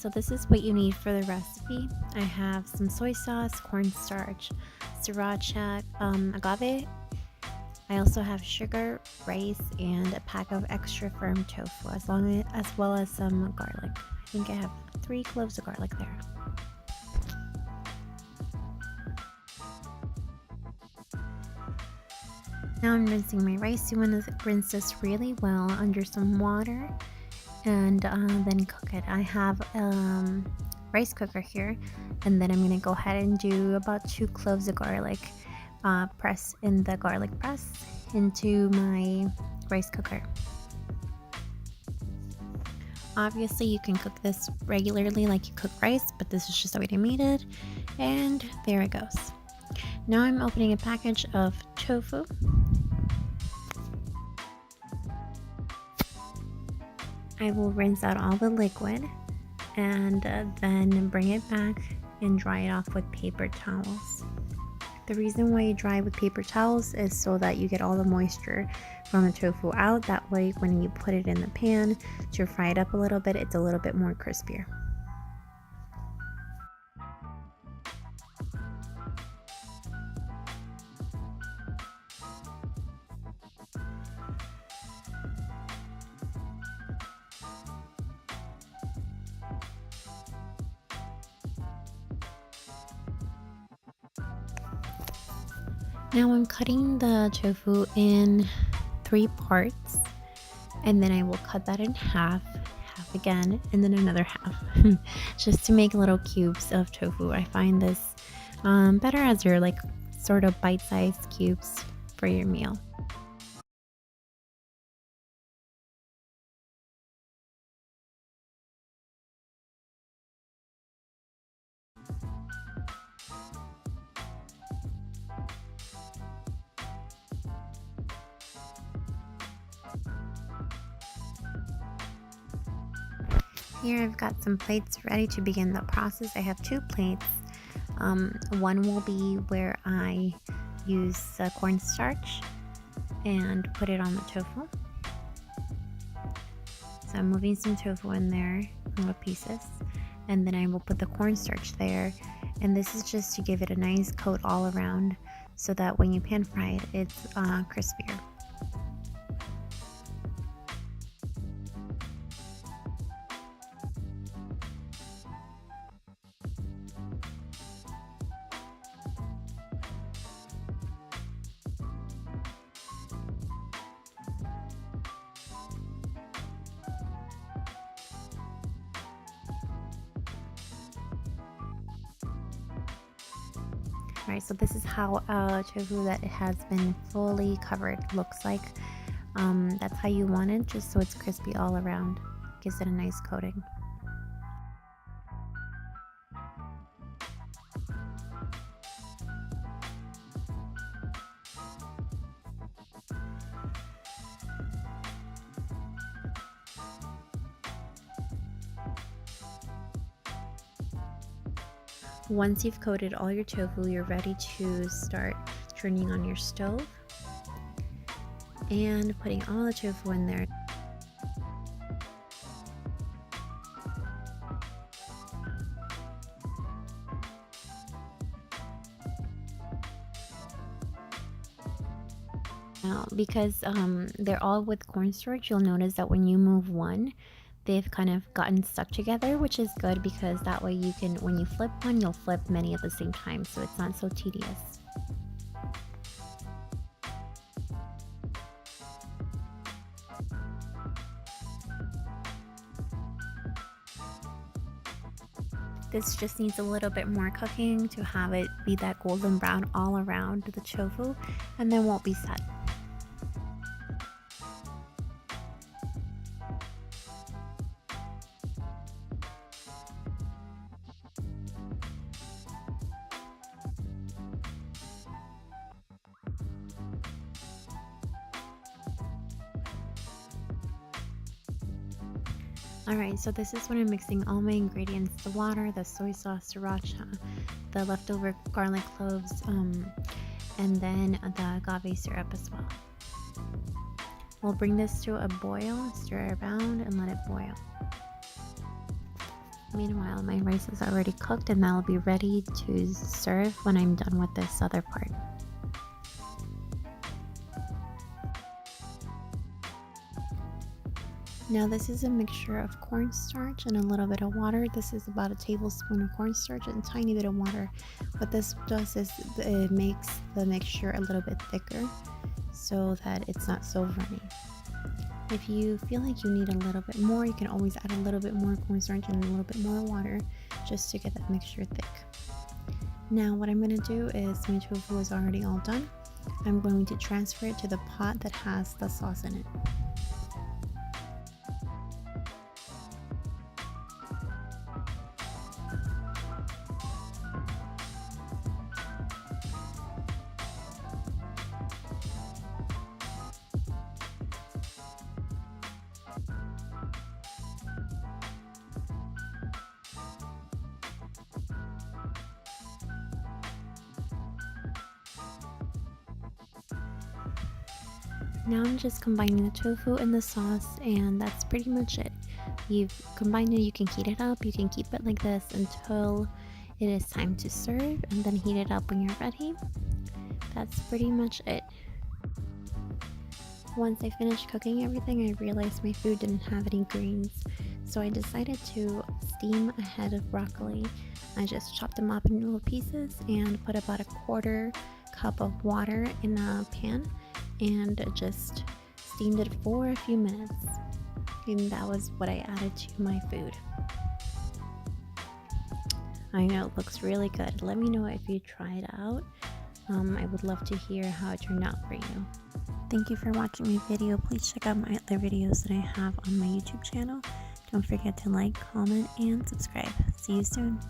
so this is what you need for the recipe. I have some soy sauce, cornstarch, sriracha, agave. I also have sugar, rice, and a pack of extra firm tofu, as well as some garlic. I think I have 3 cloves of garlic there. Now I'm rinsing my rice. You want to rinse this really well under some water and then cook it. I have rice cooker here, and then I'm going to go ahead and do about 2 cloves of garlic press in the garlic press into my rice cooker. Obviously you can cook this regularly like you cook rice, but this is just the way I made it, and there it goes. Now I'm opening a package of tofu. I will rinse out all the liquid and then bring it back and dry it off with paper towels. The reason why you dry with paper towels is so that you get all the moisture from the tofu out. That way when you put it in the pan to fry it up a little bit, it's a little bit more crispier. Now I'm cutting the tofu in 3 parts, and then I will cut that in half again, and then another half, just to make little cubes of tofu. I find this better as your like sort of bite-sized cubes for your meal. Here I've got some plates ready to begin the process. I have 2 plates. One will be where I use cornstarch and put it on the tofu. So I'm moving some tofu in there, little pieces, and then I will put the cornstarch there. And this is just to give it a nice coat all around so that when you pan fry it, it's crispier. Alright, so this is how tofu that it has been fully covered looks like. That's how you want it, just so it's crispy all around. Gives it a nice coating. Once you've coated all your tofu, you're ready to start turning on your stove and putting all the tofu in there. Now, because they're all with cornstarch, you'll notice that when you move one, they've kind of gotten stuck together, which is good because that way you can, when you flip one, you'll flip many at the same time, so it's not so tedious. This just needs a little bit more cooking to have it be that golden brown all around the tofu, and then won't be set. Alright, so this is when I'm mixing all my ingredients, the water, the soy sauce, sriracha, the leftover garlic cloves, and then the agave syrup as well. We'll bring this to a boil, stir it around, and let it boil. Meanwhile, my rice is already cooked and that'll be ready to serve when I'm done with this other part. Now this is a mixture of cornstarch and a little bit of water. This is about a tablespoon of cornstarch and a tiny bit of water. What this does is it makes the mixture a little bit thicker so that it's not so runny. If you feel like you need a little bit more, you can always add a little bit more cornstarch and a little bit more water just to get that mixture thick. Now what I'm going to do is, my tofu is already all done. I'm going to transfer it to the pot that has the sauce in it. Now I'm just combining the tofu and the sauce, and that's pretty much it. You've combined it, you can heat it up, you can keep it like this until it is time to serve, and then heat it up when you're ready. That's pretty much it. Once I finished cooking everything, I realized my food didn't have any greens, so I decided to steam a head of broccoli. I just chopped them up in little pieces and put about a quarter cup of water in a pan and just steamed it for a few minutes, and that was what I added to my food. I know it looks really good. Let me know if you try it out. I would love to hear how it turned out for you. Thank you for watching my video. Please check out my other videos that I have on my YouTube channel. Don't forget to like, comment, and subscribe. See you soon.